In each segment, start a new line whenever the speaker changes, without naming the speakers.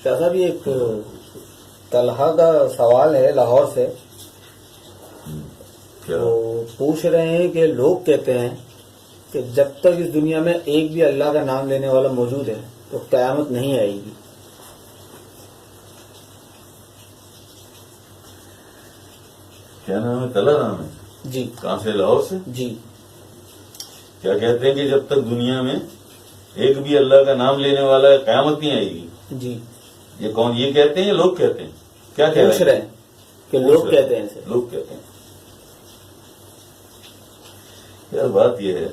شاہ صاحب یہ ایک طلحہ کا سوال ہے لاہور سے. وہ پوچھ رہے ہیں کہ لوگ کہتے ہیں کہ جب تک اس دنیا میں ایک بھی اللہ کا نام لینے والا موجود ہے تو قیامت نہیں آئے گی.
کیا نام ہے؟ طلحہ نام ہے
جی.
کہاں سے؟ لاہور سے.
جی.
کیا کہتے ہیں کہ جب تک دنیا میں ایک بھی اللہ کا نام لینے والا ہے قیامت نہیں آئے گی.
جی.
یہ کون یہ کہتے ہیں یا لوگ کہتے ہیں؟ کیا کہہ
پوچھ رہے ہیں کہ لوگ کہتے ہیں.
لوگ کہتے ہیں. یار بات یہ ہے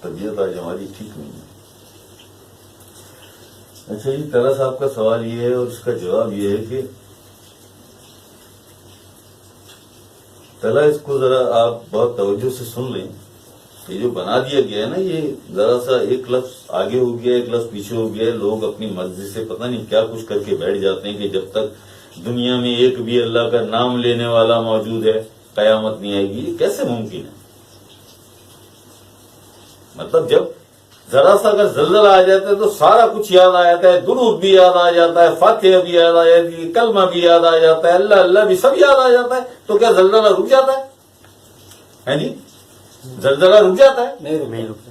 طبیعت آج ہماری ٹھیک نہیں ہے. اچھا جی، طلحہ صاحب کا سوال یہ ہے اور اس کا جواب یہ ہے کہ طلحہ اس کو ذرا آپ بہت توجہ سے سن لیں. یہ جو بنا دیا گیا ہے نا، یہ ذرا سا ایک لفظ آگے ہو گیا ایک لفظ پیچھے ہو گیا. لوگ اپنی مرضی سے پتہ نہیں کیا کچھ کر کے بیٹھ جاتے ہیں کہ جب تک دنیا میں ایک بھی اللہ کا نام لینے والا موجود ہے قیامت نہیں آئے گی. یہ کیسے ممکن ہے؟ مطلب جب ذرا سا اگر زلزلہ آ جاتا ہے تو سارا کچھ یاد آ جاتا ہے، درود بھی یاد آ جاتا ہے، فاتحہ بھی یاد آ جاتی ہے، کلمہ بھی یاد آ جاتا ہے، اللہ اللہ بھی سب یاد آ جاتا ہے. تو کیا زلزلہ رک جاتا ہے جی؟ زلزلہ رک جاتا ہے؟
نہیں رکتا.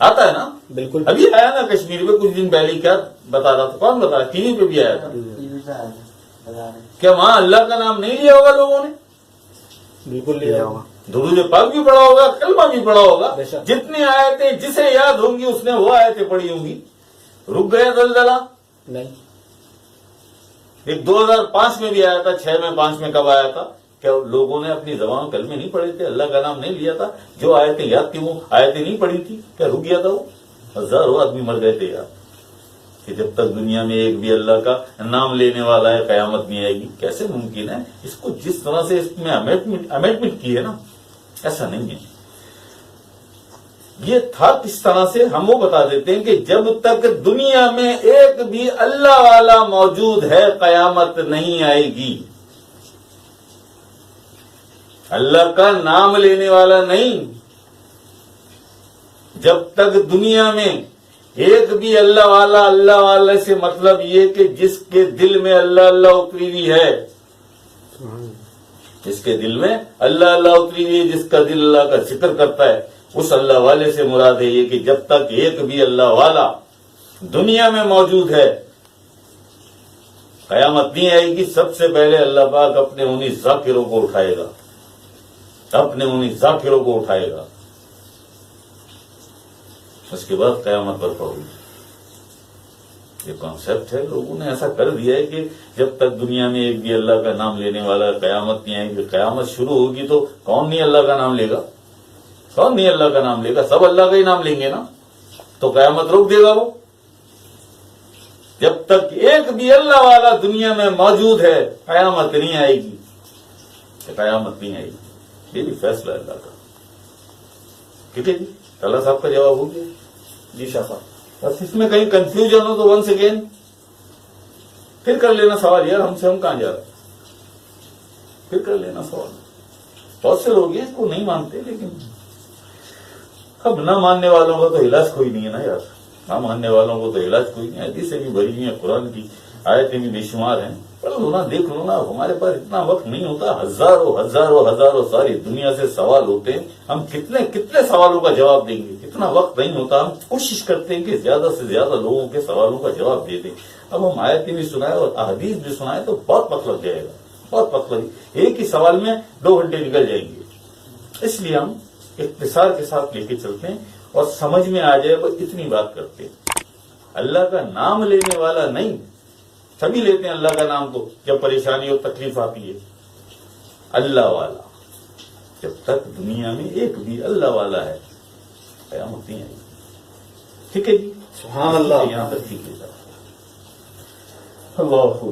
آتا ہے نا.
بالکل.
ابھی آیا نا کشمیر میں کچھ دن پہلے. کیا بتا رہا تھا؟ کون بتا رہا؟ ٹی وی پہ بھی آیا تھا. کیا وہاں اللہ کا نام نہیں لیا ہوگا لوگوں نے؟
بالکل لیا ہوگا.
درود پاک بھی پڑھا ہوگا، کلمہ بھی پڑھا ہوگا.
بے شک.
جتنی آیتیں جسے یاد ہوں گی اس نے وہ آیتیں پڑھی ہوں گی. رک گیا زلزلہ؟
نہیں.
ایک 2005 میں بھی آیا تھا، 6 میں 5 میں کب آیا تھا؟ کیا لوگوں نے اپنی زبان کلمے نہیں پڑھے تھے؟ اللہ کا نام نہیں لیا تھا؟ جو آیتیں یاد تھی وہ آیتیں نہیں پڑھی تھی؟ کیا رک گیا تھا وہ؟ ہزاروں آدمی مر گئے تھے یار. کہ جب تک دنیا میں ایک بھی اللہ کا نام لینے والا ہے قیامت نہیں آئے گی. کیسے ممکن ہے؟ اس کو جس طرح سے اس میں امینڈمنٹ کی ہے نا، ایسا نہیں ہے. یہ تھا کس طرح سے ہم وہ بتا دیتے ہیں کہ جب تک دنیا میں ایک بھی اللہ والا موجود ہے قیامت نہیں آئے گی. اللہ کا نام لینے والا نہیں. جب تک دنیا میں ایک بھی اللہ والا سے مطلب یہ کہ جس کے دل میں اللہ اللہ اتری ہوئی ہے، جس کے دل میں اللہ اللہ اتری ہوئی ہے، جس کا دل اللہ کا ذکر کرتا ہے، اس اللہ والے سے مراد ہے یہ کہ جب تک ایک بھی اللہ والا دنیا میں موجود ہے قیامت نہیں آئے گی. سب سے پہلے اللہ پاک اپنے انہی ذاکروں کو اٹھائے گا، اپنے انہی ذاکروں کو اٹھائے گا. اس کے بعد قیامت برپا ہوگی. یہ کانسیپٹ ہے، لوگوں نے ایسا کر دیا ہے کہ جب تک دنیا میں ایک بھی اللہ کا نام لینے والا قیامت نہیں آئے گی. قیامت شروع ہوگی تو کون نہیں اللہ کا نام لے گا؟ کون نہیں اللہ کا نام لے گا؟ سب اللہ کا ہی نام لیں گے نا. تو قیامت روک دے گا وہ. جب تک ایک بھی اللہ والا دنیا میں موجود ہے قیامت نہیں آئے گی. قیامت نہیں آئے گی. یہ بھی فیصلہ ہے اللہ کا. ٹھیک ہے جی. طلحہ صاحب کا جواب ہو گیا.
جی شاہ صاحب.
بس اس میں کہیں کنفیوژن ہو تو ونس اگین پھر کر لینا سوال. یار ہم کہاں جا رہے؟ پھر کر لینا سوال. بہت سے لوگ ہیں اس کو نہیں مانتے، لیکن اب نہ ماننے والوں کا تو علاج کوئی نہیں ہے نا یار. نہ ماننے والوں کو تو علاج کوئی نہیں ہے. حدیثیں بھی بھری ہوئی ہیں، قرآن کی آیتیں بھی بے شمار ہیں. پڑھ لو نا، دیکھ لو نا. ہمارے پاس اتنا وقت نہیں ہوتا. ہزاروں ساری دنیا سے سوال ہوتے ہیں. ہم کتنے سوالوں کا جواب دیں گے؟ اتنا وقت نہیں ہوتا. ہم کوشش کرتے ہیں کہ زیادہ سے زیادہ لوگوں کے سوالوں کا جواب دے دیں. اب ہم آیتیں بھی سنائیں اور احادیث بھی سنائیں تو بہت وقت لگ جائے گا. بہت وقت لگے. ایک ہی سوال میں 2 گھنٹے نکل جائیں گے. اس لیے ہم اختصار کے ساتھ لے کے چلتے ہیں اور سمجھ میں آ جائے وہ اتنی بات کرتے ہیں. اللہ کا نام لینے والا نہیں. سبھی لیتے ہیں اللہ کا نام تو جب پریشانی اور تکلیف آتی ہے. اللہ والا جب تک دنیا میں ایک بھی اللہ والا ہے قیامت نہیں آئی. ٹھیک ہے جی.
سبحان اللہ.
یہاں تک ٹھیک ہے. اللہ